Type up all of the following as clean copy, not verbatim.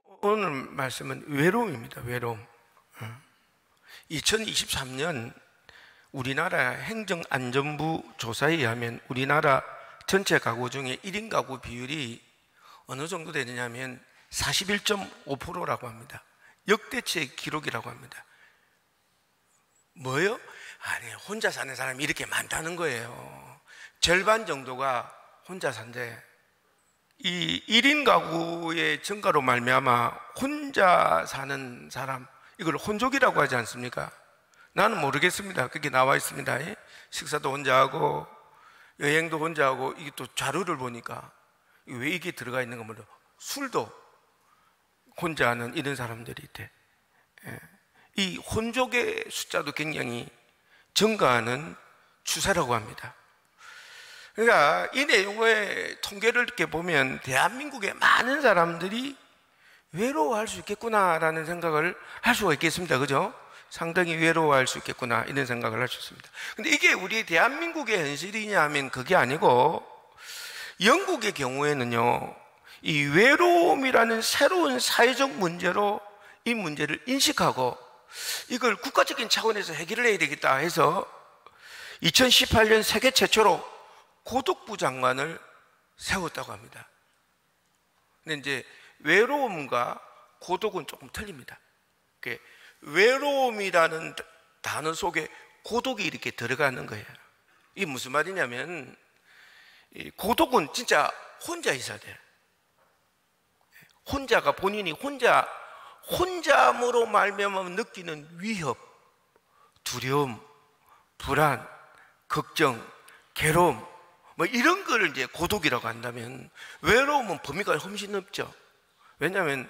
오늘 말씀은 외로움입니다. 외로움. 2023년 우리나라 행정안전부 조사에 의하면 우리나라 전체 가구 중에 1인 가구 비율이 어느 정도 되느냐면 41.5%라고 합니다. 역대치 기록이라고 합니다. 뭐요? 아니, 혼자 사는 사람이 이렇게 많다는 거예요. 절반 정도가 혼자 산대. 이 1인 가구의 증가로 말미암아 혼자 사는 사람, 이걸 혼족이라고 하지 않습니까? 나는 모르겠습니다. 그게 나와 있습니다. 식사도 혼자 하고 여행도 혼자 하고. 이게 또 자료를 보니까 왜 이게 들어가 있는 가 몰라. 술도 혼자 하는 이런 사람들이 있대. 이 혼족의 숫자도 굉장히 증가하는 추세라고 합니다. 그러니까 이 내용의 통계를 이렇게 보면 대한민국의 많은 사람들이 외로워할 수 있겠구나라는 생각을 할 수가 있겠습니다. 그죠? 상당히 외로워할 수 있겠구나 이런 생각을 할 수 있습니다. 근데 이게 우리 대한민국의 현실이냐 하면 그게 아니고, 영국의 경우에는요, 이 외로움이라는 새로운 사회적 문제로 이 문제를 인식하고 이걸 국가적인 차원에서 해결을 해야 되겠다 해서 2018년 세계 최초로 고독부 장관을 세웠다고 합니다. 근데 이제 외로움과 고독은 조금 틀립니다. 외로움이라는 단어 속에 고독이 이렇게 들어가는 거예요. 이게 무슨 말이냐면, 고독은 진짜 혼자 있어야 돼. 혼자가 본인이 혼자함으로 말미암아 느끼는 위협, 두려움, 불안, 걱정, 괴로움, 뭐 이런 걸 이제 고독이라고 한다면, 외로움은 범위가 훨씬 넓죠. 왜냐하면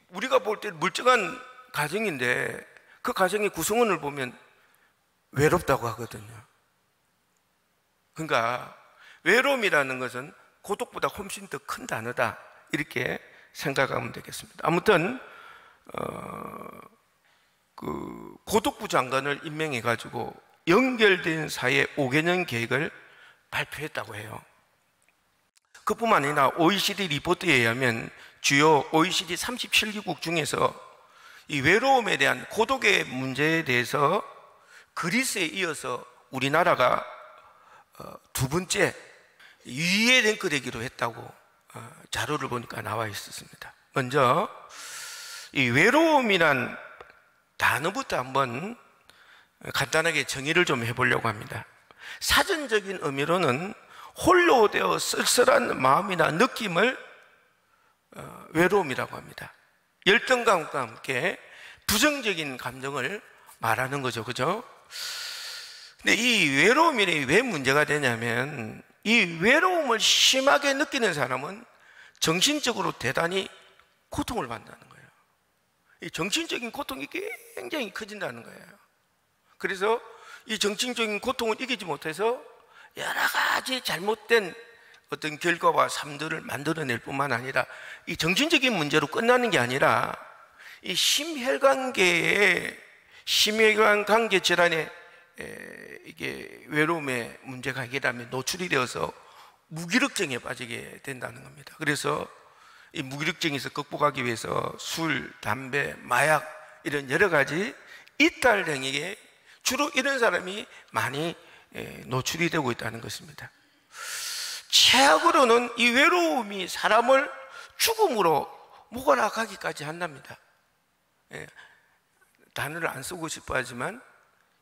우리가 볼 때 멀쩡한 가정인데 그 가정의 구성원을 보면 외롭다고 하거든요. 그러니까 외로움이라는 것은 고독보다 훨씬 더 큰 단어다, 이렇게 생각하면 되겠습니다. 아무튼 그 고독부 장관을 임명해 가지고 연결된 사회 5개년 계획을 발표했다고 해요. 그뿐만 아니라 OECD 리포트에 의하면 주요 OECD 37개국 중에서 이 외로움에 대한 고독의 문제에 대해서 그리스에 이어서 우리나라가 두 번째 위에 랭크되기로 했다고 자료를 보니까 나와 있었습니다. 먼저 이 외로움이란 단어부터 한번 간단하게 정의를 좀 해보려고 합니다. 사전적인 의미로는 홀로 되어 쓸쓸한 마음이나 느낌을 외로움이라고 합니다. 열등감과 함께 부정적인 감정을 말하는 거죠. 그죠? 근데 이 외로움이 왜 문제가 되냐면, 이 외로움을 심하게 느끼는 사람은 정신적으로 대단히 고통을 받는다는 거예요. 이 정신적인 고통이 굉장히 커진다는 거예요. 그래서 이 정신적인 고통을 이기지 못해서 여러 가지 잘못된 어떤 결과와 삶들을 만들어낼 뿐만 아니라, 이 정신적인 문제로 끝나는 게 아니라 이 심혈관계 질환에 이게 외로움의 문제가 해결하면 노출이 되어서 무기력증에 빠지게 된다는 겁니다. 그래서 이 무기력증에서 극복하기 위해서 술, 담배, 마약 이런 여러 가지 이탈 행위에 주로 이런 사람이 많이 노출이 되고 있다는 것입니다. 최악으로는 이 외로움이 사람을 죽음으로 몰아가기까지 한답니다. 단어를 안 쓰고 싶어 하지만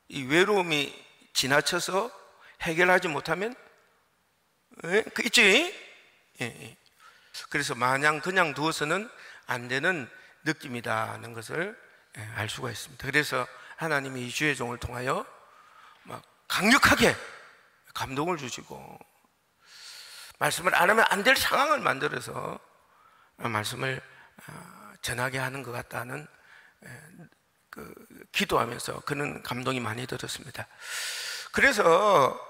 이 외로움이 지나쳐서 해결하지 못하면 그 있지? 그래서 마냥 그냥 두어서는 안 되는 느낌이다는 것을 알 수가 있습니다. 그래서 하나님이 이 주의 종을 통하여 막 강력하게 감동을 주시고, 말씀을 안 하면 안 될 상황을 만들어서 말씀을 전하게 하는 것 같다는 기도하면서 그런 감동이 많이 들었습니다. 그래서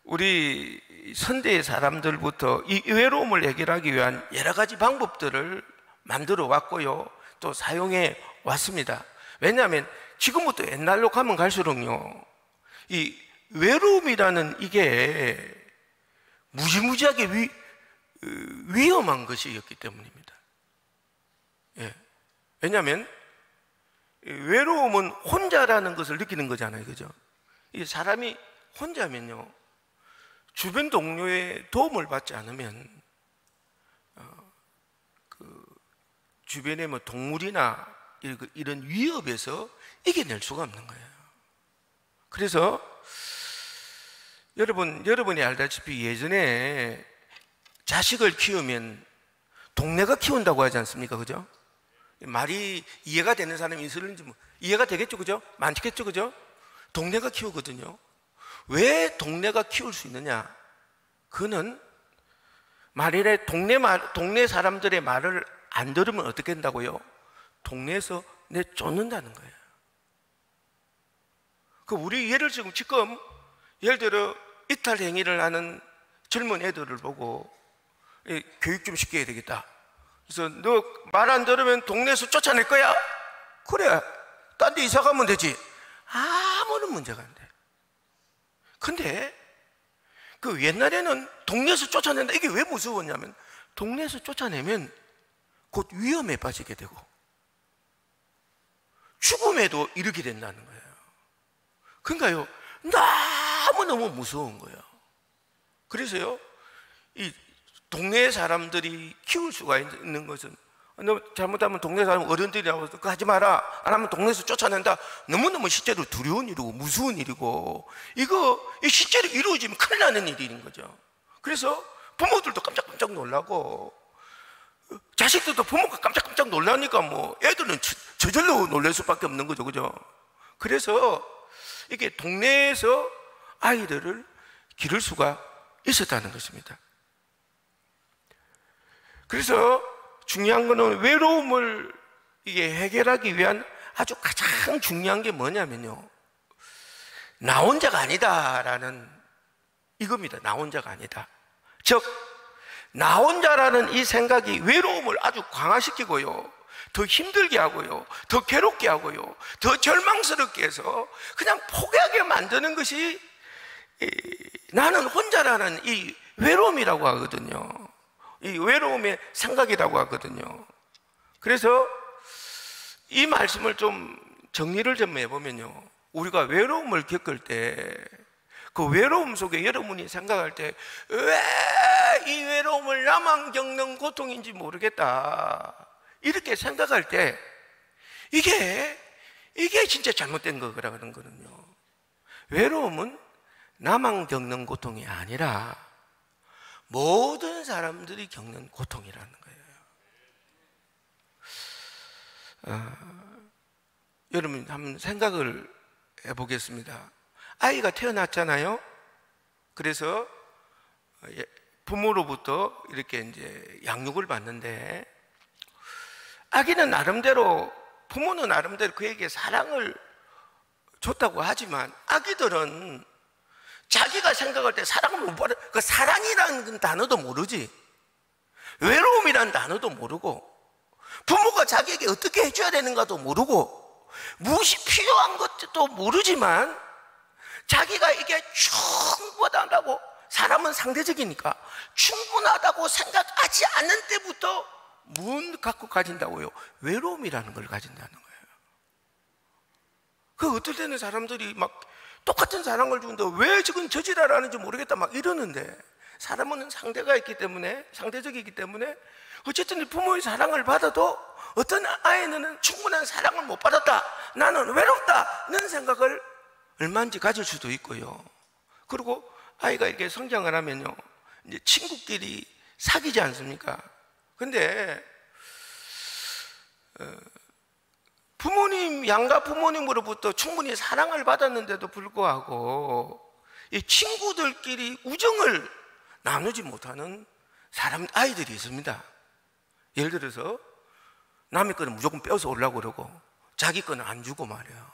우리 선대의 사람들부터 이 외로움을 해결하기 위한 여러 가지 방법들을 만들어 왔고요, 또 사용해 왔습니다. 왜냐하면 지금부터 옛날로 가면 갈수록요, 이 외로움이라는 이게 무지무지하게 위험한 것이었기 때문입니다. 예. 왜냐하면 외로움은 혼자라는 것을 느끼는 거잖아요, 그죠? 이 사람이 혼자면요, 주변 동료의 도움을 받지 않으면 주변의 뭐 동물이나 이런 위협에서 이겨낼 수가 없는 거예요. 그래서 여러분이 알다시피 예전에 자식을 키우면 동네가 키운다고 하지 않습니까? 그죠? 말이 이해가 되는 사람이 있을는지 뭐 이해가 되겠죠, 그죠? 많겠죠, 그죠? 동네가 키우거든요. 왜 동네가 키울 수 있느냐? 그는 만일에 동네 사람들의 말을 안 들으면 어떻게 된다고요? 동네에서 내쫓는다는 거예요. 우리 지금 예를 들어 이탈 행위를 하는 젊은 애들을 보고 교육 좀 시켜야 되겠다. 그래서 너 말 안 들으면 동네에서 쫓아낼 거야? 그래, 딴 데 이사 가면 되지. 아무런 문제가 안 돼. 근데 옛날에는 동네에서 쫓아낸다, 이게 왜 무서웠냐면 동네에서 쫓아내면 곧 위험에 빠지게 되고 죽음에도 이르게 된다는 거예요. 그러니까요, 너무너무 무서운 거예요. 그래서요, 이 동네 사람들이 키울 수가 있는 것은, 너 잘못하면 동네 사람 어른들이 나와서 그거 하지 마라, 안 하면 동네에서 쫓아낸다, 너무너무 실제로 두려운 일이고 무서운 일이고, 이 실제로 이루어지면 큰일 나는 일인 거죠. 그래서 부모들도 깜짝깜짝 놀라고, 자식들도 부모가 깜짝깜짝 놀라니까 뭐 애들은 저절로 놀랄 수밖에 없는 거죠, 그죠? 그래서 이게 동네에서 아이들을 기를 수가 있었다는 것입니다. 그래서 중요한 것은 외로움을 이게 해결하기 위한 아주 가장 중요한 게 뭐냐면요, 나 혼자가 아니다라는 이겁니다. 나 혼자가 아니다. 즉, 나 혼자라는 이 생각이 외로움을 아주 강화시키고요, 더 힘들게 하고요, 더 괴롭게 하고요, 더 절망스럽게 해서 그냥 포기하게 만드는 것이 나는 혼자라는 이 외로움이라고 하거든요. 이 외로움의 생각이라고 하거든요. 그래서 이 말씀을 좀 정리를 좀 해보면요, 우리가 외로움을 겪을 때 그 외로움 속에 여러분이 생각할 때 왜 이 외로움을 나만 겪는 고통인지 모르겠다, 이렇게 생각할 때 이게 진짜 잘못된 거라는 거거든요. 외로움은 나만 겪는 고통이 아니라 모든 사람들이 겪는 고통이라는 거예요. 여러분 한번 생각을 해보겠습니다. 아이가 태어났잖아요. 그래서 부모로부터 이렇게 이제 양육을 받는데, 아기는 나름대로, 부모는 나름대로 그에게 사랑을 줬다고 하지만 아기들은 자기가 생각할 때 사랑을 못 받아. 그 사랑이라는 단어도 모르지, 외로움이라는 단어도 모르고, 부모가 자기에게 어떻게 해줘야 되는가도 모르고, 무엇이 필요한 것도 모르지만 자기가 이게 충분하다고, 사람은 상대적이니까 충분하다고 생각하지 않는 때부터 뭘 갖고 가진다고요? 외로움이라는 걸 가진다는 거예요. 어떨 때는 사람들이 막 똑같은 사랑을 주는데 왜 지금 저지랄 하는지 모르겠다 막 이러는데, 사람은 상대가 있기 때문에, 상대적이기 때문에 어쨌든 부모의 사랑을 받아도 어떤 아이는 충분한 사랑을 못 받았다, 나는 외롭다는 생각을 얼마인지 가질 수도 있고요. 그리고 아이가 이렇게 성장을 하면요, 이제 친구끼리 사귀지 않습니까? 근데 양가 부모님으로부터 충분히 사랑을 받았는데도 불구하고 이 친구들끼리 우정을 나누지 못하는 아이들이 있습니다. 예를 들어서 남의 거는 무조건 뺏어 오려고 그러고 자기 거는 안 주고 말이에요.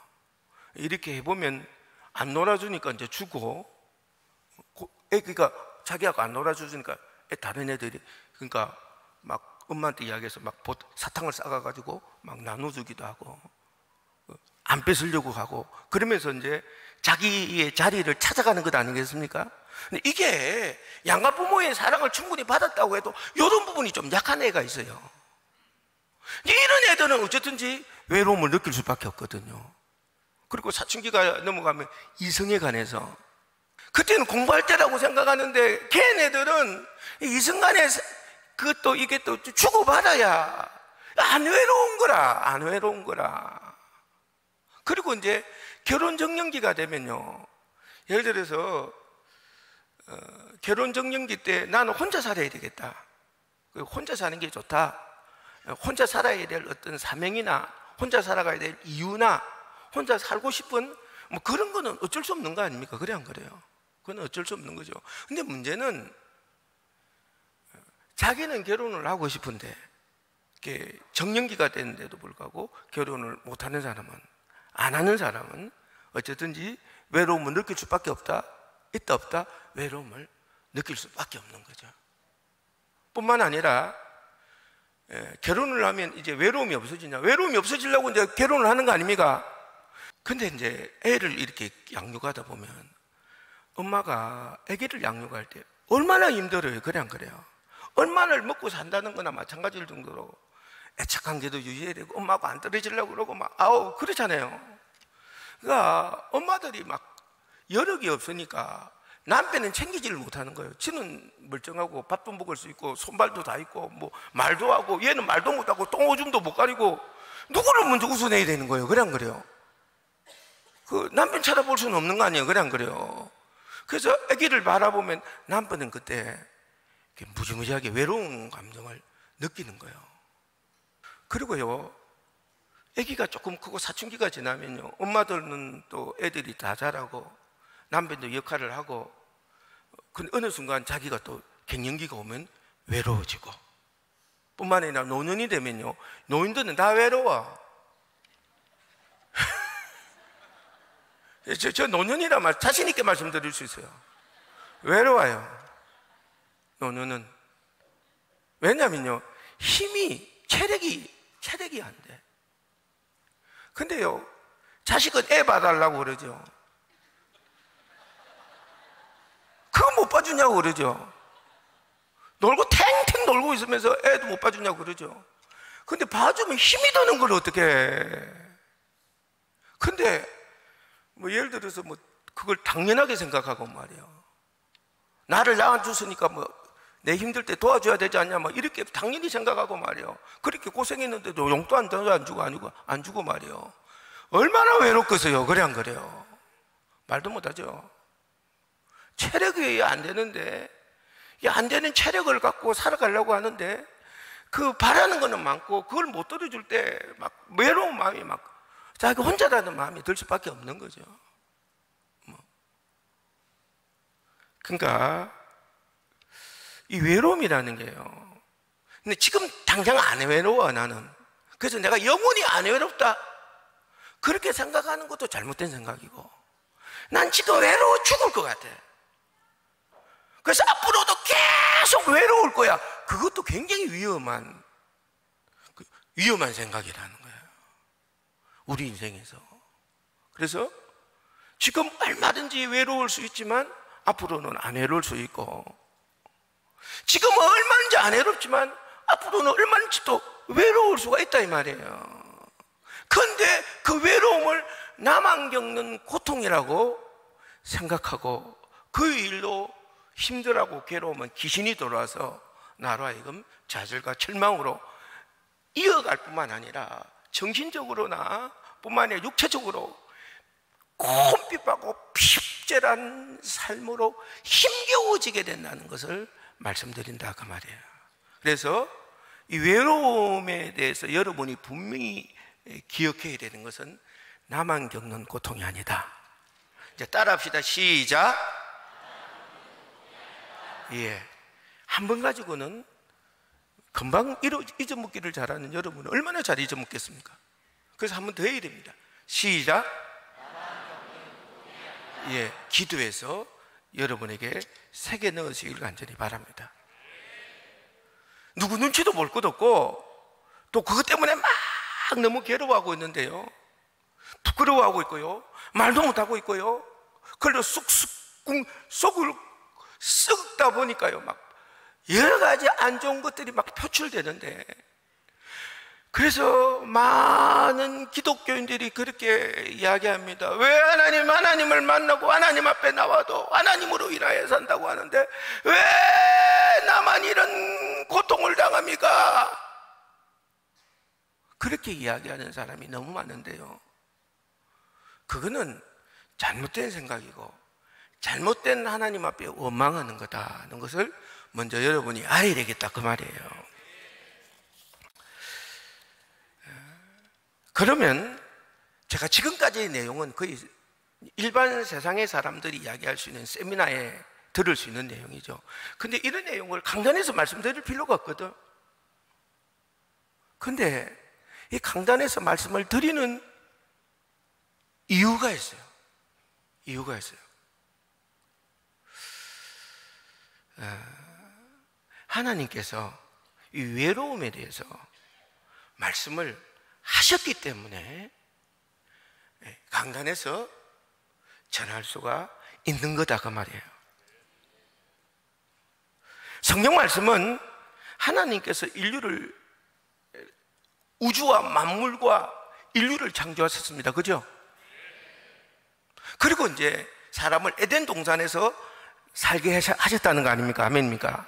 이렇게 해보면 안 놀아주니까 이제 주고, 그러니까 자기하고 안 놀아주니까 다른 애들이, 그러니까 막 엄마한테 이야기해서 막 사탕을 싸가가지고 막 나눠주기도 하고, 안 뺏으려고 하고, 그러면서 이제 자기의 자리를 찾아가는 것 아니겠습니까? 근데 이게 양가 부모의 사랑을 충분히 받았다고 해도 이런 부분이 좀 약한 애가 있어요. 이런 애들은 어쨌든지 외로움을 느낄 수밖에 없거든요. 그리고 사춘기가 넘어가면 이성에 관해서, 그때는 공부할 때라고 생각하는데 걔네들은 이성간에 그것도 이게 또 주고받아야 안 외로운 거라, 안 외로운 거라. 그리고 이제 결혼 정년기가 되면요, 예를 들어서 결혼 정년기 때 나는 혼자 살아야 되겠다, 혼자 사는 게 좋다, 혼자 살아야 될 어떤 사명이나 혼자 살아가야 될 이유나 혼자 살고 싶은 뭐 그런 거는 어쩔 수 없는 거 아닙니까? 그래 안 그래요? 그건 어쩔 수 없는 거죠. 근데 문제는 자기는 결혼을 하고 싶은데 정년기가 됐는데도 불구하고 결혼을 못하는 사람은, 안 하는 사람은 어쨌든지 외로움을 느낄 수밖에 없다. 있다 없다 외로움을 느낄 수밖에 없는 거죠. 뿐만 아니라 결혼을 하면 이제 외로움이 없어지냐? 외로움이 없어지려고 이제 결혼을 하는 거 아닙니까? 근데 이제 애를 이렇게 양육하다 보면 엄마가 아기를 양육할 때 얼마나 힘들어요. 그래 안 그래요? 얼마나 먹고 산다는 거나 마찬가지일 정도로 애착관계도 유지해야 되고 엄마하고 안 떨어지려고 그러고 막 아우 그렇잖아요. 그러니까 엄마들이 막 여력이 없으니까 남편은 챙기지를 못하는 거예요. 지는 멀쩡하고 밥도 먹을 수 있고 손발도 다 있고 뭐 말도 하고, 얘는 말도 못하고 똥오줌도 못 가리고 누구를 먼저 우선해야 되는 거예요. 그래 안 그래요? 그 남편 찾아볼 수는 없는 거 아니에요. 그래 안 그래요? 그래서 아기를 바라보면 남편은 그때 무지무지하게 외로운 감정을 느끼는 거예요. 그리고요, 아기가 조금 크고 사춘기가 지나면요, 엄마들은 또 애들이 다 자라고 남편도 역할을 하고, 근데 어느 순간 자기가 또 갱년기가 오면 외로워지고, 뿐만 아니라 노년이 되면요, 노인들은 다 외로워. 저 노년이라 자신 있게 말씀드릴 수 있어요. 외로워요. 노년은. 왜냐면요, 힘이, 체력이 안 돼. 근데요, 자식은 애 봐달라고 그러죠. 그거 못 봐주냐고 그러죠. 놀고 탱탱 놀고 있으면서 애도 못 봐주냐고 그러죠. 근데 봐주면 힘이 드는 걸 어떻게 해. 근데 뭐 예를 들어서 뭐 그걸 당연하게 생각하고 말이에요. 나를 낳아줬으니까 뭐 내 힘들 때 도와줘야 되지 않냐, 막 이렇게 당연히 생각하고 말이에요. 그렇게 고생했는데도 용돈 안 주고 말이에요. 얼마나 외롭겠어요. 그래 안 그래요? 말도 못하죠. 체력이 안 되는데, 안 되는 체력을 갖고 살아가려고 하는데 그 바라는 거는 많고 그걸 못 들어줄 때 막 외로운 마음이 막 자기 혼자라는 마음이 들 수밖에 없는 거죠. 그러니까 이 외로움이라는 게요, 근데 지금 당장 안 외로워 나는. 그래서 내가 영원히 안 외롭다 그렇게 생각하는 것도 잘못된 생각이고, 난 지금 외로워 죽을 것 같아. 그래서 앞으로도 계속 외로울 거야. 그것도 굉장히 위험한 생각이라는 거예요, 우리 인생에서. 그래서 지금 얼마든지 외로울 수 있지만 앞으로는 안 외로울 수 있고, 지금은 얼마든지 안 외롭지만 앞으로는 얼마든지 또 외로울 수가 있다 이 말이에요. 그런데 그 외로움을 나만 겪는 고통이라고 생각하고 그 일로 힘들하고 괴로우면 귀신이 돌아와서 나로 하여금 좌절과 절망으로 이어갈 뿐만 아니라 정신적으로나 뿐만 아니라 육체적으로 콤핍하고 핍절한 삶으로 힘겨워지게 된다는 것을 말씀드린다 그 말이에요. 그래서 이 외로움에 대해서 여러분이 분명히 기억해야 되는 것은 나만 겪는 고통이 아니다. 이제 따라합시다. 시작. 예, 한 번 가지고는 금방 잊어먹기를 잘하는 여러분은 얼마나 잘 잊어먹겠습니까? 그래서 한 번 더 해야 됩니다. 시작. 예, 기도해서 여러분에게 새겨 넣으시길 간절히 바랍니다. 누구 눈치도 볼 것 없고 또 그것 때문에 막 너무 괴로워하고 있는데요, 부끄러워하고 있고요, 말도 못하고 있고요, 그걸로 속을 썩다 보니까요 막 여러 가지 안 좋은 것들이 막 표출되는데, 그래서 많은 기독교인들이 그렇게 이야기합니다. 왜 하나님을 만나고 하나님 앞에 나와도 하나님으로 인하여 산다고 하는데 왜 나만 이런 고통을 당합니까? 그렇게 이야기하는 사람이 너무 많은데요, 그거는 잘못된 생각이고 잘못된 하나님 앞에 원망하는 거다는 것을 먼저 여러분이 알아야 되겠다, 그 말이에요. 그러면 제가 지금까지의 내용은 거의 일반 세상의 사람들이 이야기할 수 있는 세미나에 들을 수 있는 내용이죠. 근데 이런 내용을 강단에서 말씀드릴 필요가 없거든. 근데 이 강단에서 말씀을 드리는 이유가 있어요. 이유가 있어요. 하나님께서 이 외로움에 대해서 말씀을 하셨기 때문에 강단에서 전할 수가 있는 거다, 그 말이에요. 성경 말씀은 하나님께서 우주와 만물과 인류를 창조하셨습니다. 그죠? 그리고 이제 사람을 에덴 동산에서 살게 하셨다는 거 아닙니까? 아멘입니까?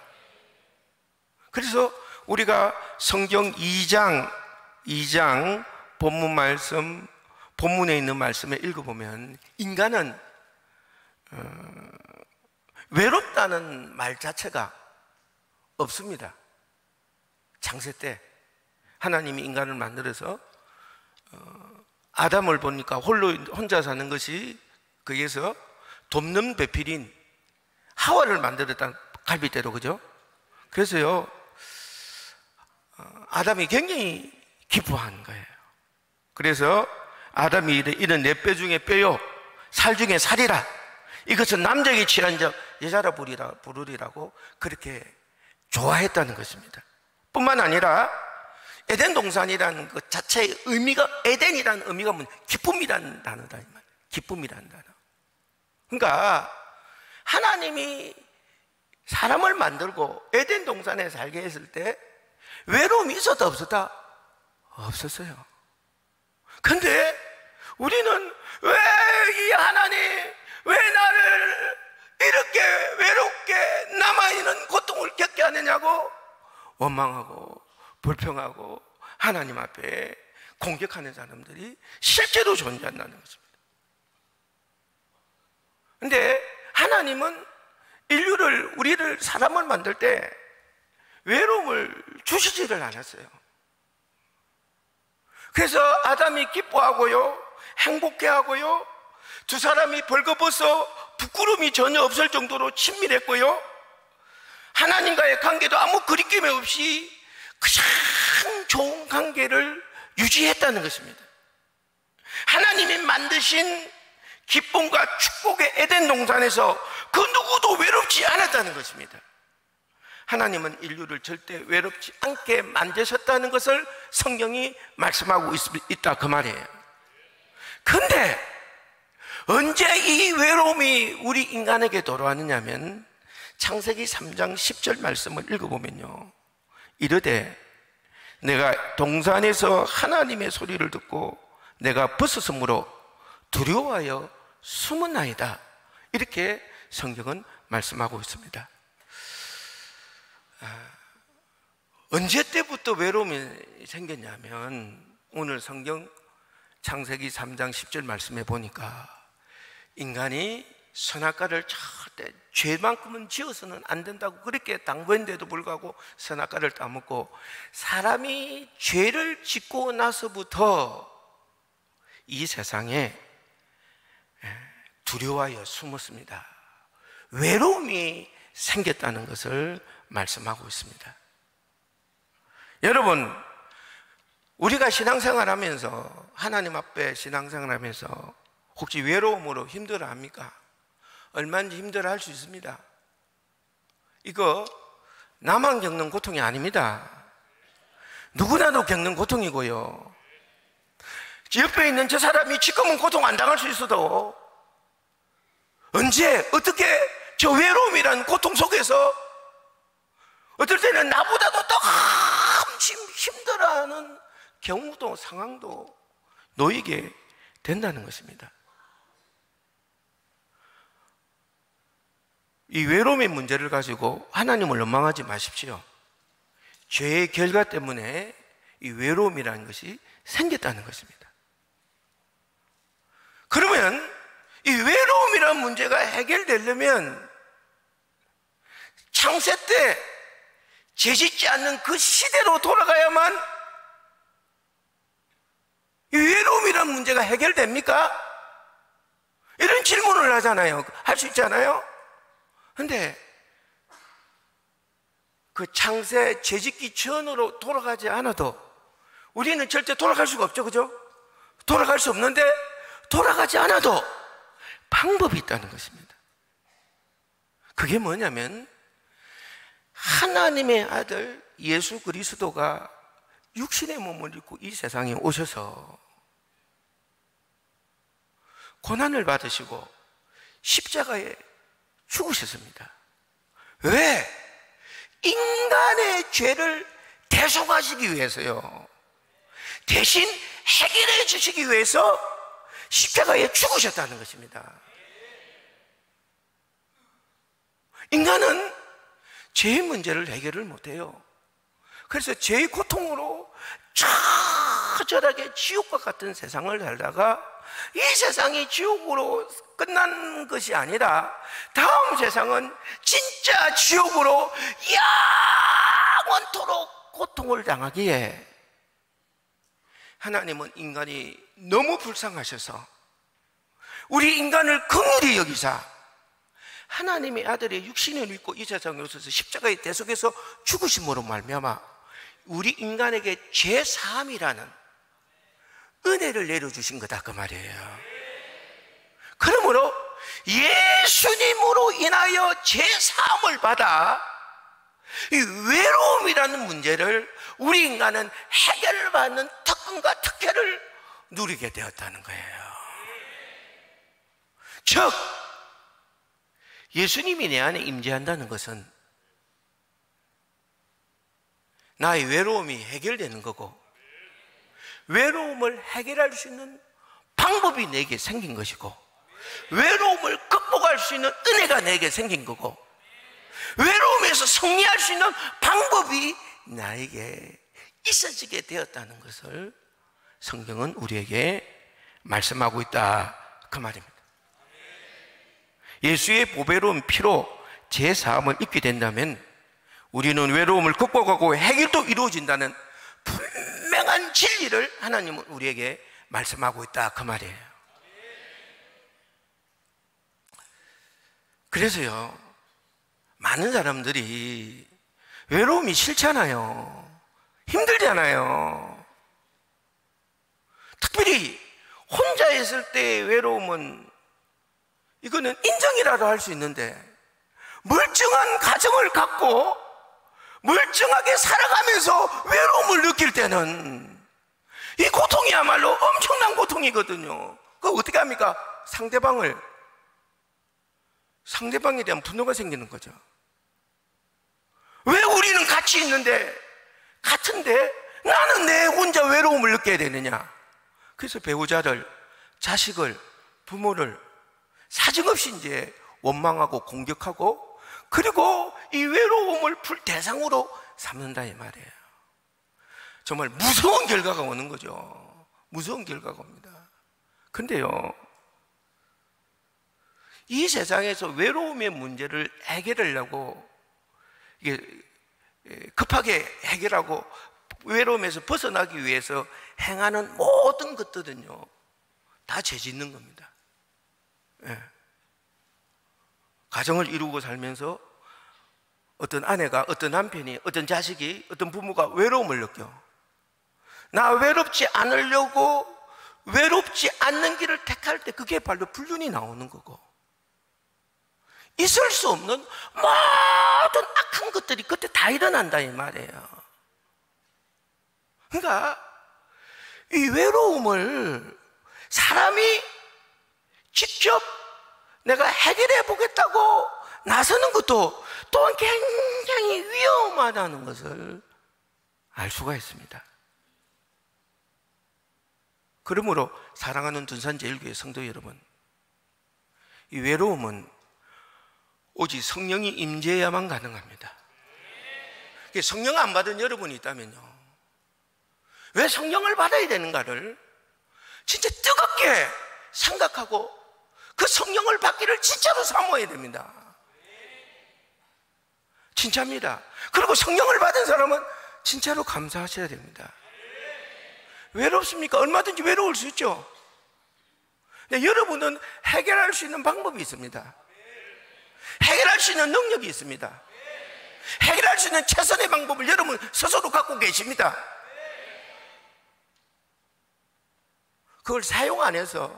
그래서 우리가 성경 2장 본문 말씀, 본문에 있는 말씀을 읽어보면 인간은 외롭다는 말 자체가 없습니다. 창세 때 하나님이 인간을 만들어서 아담을 보니까 혼자 사는 것이, 거기에서 돕는 배필인 하와를 만들었다는 갈빗대로, 그죠? 그래서요, 아담이 굉장히 기뻐하는 거예요. 그래서 아담이 이런 내 뼈 중에 뼈요, 살 중에 살이라, 이것은 남자에게 취한 적 여자라 부르리라고 그렇게 좋아했다는 것입니다. 뿐만 아니라 에덴 동산이라는 것 자체의 의미가, 에덴이라는 의미가 뭐냐, 기쁨이라는 단어다, 이 말. 기쁨이라는 단어. 그러니까 하나님이 사람을 만들고 에덴 동산에 살게 했을 때 외로움이 있었다 없었다? 없었어요. 근데 우리는 왜 이 하나님, 왜 나를 이렇게 외롭게 남아있는 고통을 겪게 하느냐고 원망하고 불평하고 하나님 앞에 공격하는 사람들이 실제로 존재한다는 것입니다. 근데 하나님은 우리를 사람을 만들 때 외로움을 주시지를 않았어요. 그래서 아담이 기뻐하고요, 행복해하고요, 두 사람이 벌거벗어 부끄러움이 전혀 없을 정도로 친밀했고요, 하나님과의 관계도 아무 거리낌이 없이 가장 좋은 관계를 유지했다는 것입니다. 하나님이 만드신 기쁨과 축복의 에덴 동산에서 그 누구도 외롭지 않았다는 것입니다. 하나님은 인류를 절대 외롭지 않게 만드셨다는 것을 성경이 말씀하고 있다, 그 말이에요. 근데 언제 이 외로움이 우리 인간에게 돌아왔느냐면 창세기 3장 10절 말씀을 읽어보면요, 이르되 내가 동산에서 하나님의 소리를 듣고 내가 벗었으므로 두려워하여 숨었나이다, 이렇게 성경은 말씀하고 있습니다. 언제 때부터 외로움이 생겼냐면 오늘 성경 창세기 3장 10절 말씀해 보니까 인간이 선악과를 절대 죄만큼은 지어서는 안 된다고 그렇게 당부했는데도 불구하고 선악과를 따먹고 사람이 죄를 짓고 나서부터 이 세상에 두려워하여 숨었습니다. 외로움이 생겼다는 것을 말씀하고 있습니다. 여러분, 우리가 신앙생활하면서, 하나님 앞에 신앙생활하면서 혹시 외로움으로 힘들어합니까? 얼마든지 힘들어할 수 있습니다. 이거 나만 겪는 고통이 아닙니다. 누구나도 겪는 고통이고요, 옆에 있는 저 사람이 지금은 고통 안 당할 수 있어도 언제 어떻게 저 외로움이라는 고통 속에서 어떨 때는 나보다도 더 힘들어하는 경우도 상황도 놓이게 된다는 것입니다. 이 외로움의 문제를 가지고 하나님을 원망하지 마십시오. 죄의 결과 때문에 이 외로움이라는 것이 생겼다는 것입니다. 그러면 이 외로움이라는 문제가 해결되려면 창세 때 죄짓지 않는 그 시대로 돌아가야만 이 외로움이라는 문제가 해결됩니까? 이런 질문을 하잖아요. 할 수 있잖아요. 근데 그 창세 죄짓기 전으로 돌아가지 않아도 우리는 절대 돌아갈 수가 없죠. 그죠? 돌아갈 수 없는데 돌아가지 않아도 방법이 있다는 것입니다. 그게 뭐냐면 하나님의 아들 예수 그리스도가 육신의 몸을 입고 이 세상에 오셔서 고난을 받으시고 십자가에 죽으셨습니다. 왜? 인간의 죄를 대속하시기 위해서요. 대신 해결해 주시기 위해서 십자가에 죽으셨다는 것입니다. 인간은 죄의 문제를 해결을 못해요. 그래서 죄의 고통으로 처절하게 지옥과 같은 세상을 살다가 이 세상이 지옥으로 끝난 것이 아니라 다음 세상은 진짜 지옥으로 영원토록 고통을 당하기에 하나님은 인간이 너무 불쌍하셔서 우리 인간을 긍휼히 여기사 하나님의 아들의 육신을 입고 이 세상에 오셔서 십자가에 대속해서 죽으심으로 말미암아 우리 인간에게 죄사함이라는 은혜를 내려주신 거다 그 말이에요. 그러므로 예수님으로 인하여 죄사함을 받아 이 외로움이라는 문제를 우리 인간은 해결받는 특권과 특혜를 누리게 되었다는 거예요. 즉 예수님이 내 안에 임재한다는 것은 나의 외로움이 해결되는 거고 외로움을 해결할 수 있는 방법이 내게 생긴 것이고 외로움을 극복할 수 있는 은혜가 내게 생긴 거고 외로움에서 승리할 수 있는 방법이 나에게 있어지게 되었다는 것을 성경은 우리에게 말씀하고 있다 그 말입니다. 예수의 보배로운 피로 죄사함을 입게 된다면 우리는 외로움을 극복하고 해결도 이루어진다는 분명한 진리를 하나님은 우리에게 말씀하고 있다 그 말이에요. 그래서요 많은 사람들이 외로움이 싫잖아요. 힘들잖아요. 특별히 혼자 있을 때의 외로움은 이거는 인정이라도 할 수 있는데 멀쩡한 가정을 갖고 멀쩡하게 살아가면서 외로움을 느낄 때는 이 고통이야말로 엄청난 고통이거든요. 그거 어떻게 합니까? 상대방에 대한 분노가 생기는 거죠. 왜 우리는 같이 있는데 같은데 나는 내 혼자 외로움을 느껴야 되느냐? 그래서 배우자를, 자식을, 부모를 사정없이 이제 원망하고 공격하고 그리고 이 외로움을 풀 대상으로 삼는다 이 말이에요. 정말 무서운 결과가 오는 거죠. 무서운 결과가 옵니다. 근데요 이 세상에서 외로움의 문제를 해결하려고 이게 급하게 해결하고 외로움에서 벗어나기 위해서 행하는 모든 것들은요 다 죄 짓는 겁니다. 예. 가정을 이루고 살면서 어떤 아내가, 어떤 남편이, 어떤 자식이, 어떤 부모가 외로움을 느껴. 나 외롭지 않으려고 외롭지 않는 길을 택할 때 그게 바로 불륜이 나오는 거고 있을 수 없는 모든 악한 것들이 그때 다 일어난다 이 말이에요. 그러니까 이 외로움을 사람이 직접 내가 해결해 보겠다고 나서는 것도 또한 굉장히 위험하다는 것을 알 수가 있습니다. 그러므로 사랑하는 둔산제일교회 성도 여러분, 이 외로움은 오직 성령이 임재해야만 가능합니다. 성령 안 받은 여러분이 있다면요, 왜 성령을 받아야 되는가를 진짜 뜨겁게 생각하고 그 성령을 받기를 진짜로 사모해야 됩니다. 진짜입니다. 그리고 성령을 받은 사람은 진짜로 감사하셔야 됩니다. 외롭습니까? 얼마든지 외로울 수 있죠. 근데 여러분은 해결할 수 있는 방법이 있습니다. 해결할 수 있는 능력이 있습니다. 해결할 수 있는 최선의 방법을 여러분 스스로 갖고 계십니다. 그걸 사용 안 해서,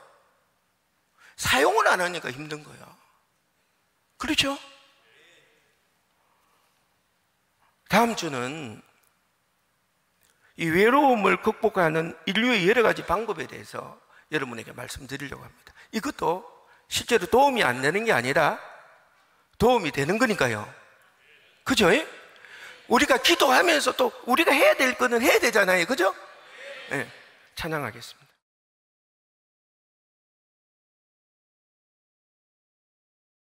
사용을 안 하니까 힘든 거예요. 그렇죠? 다음 주는 이 외로움을 극복하는 인류의 여러 가지 방법에 대해서 여러분에게 말씀드리려고 합니다. 이것도 실제로 도움이 안 되는 게 아니라 도움이 되는 거니까요. 그죠? 우리가 기도하면서 또 우리가 해야 될 거는 해야 되잖아요. 그죠? 네, 찬양하겠습니다.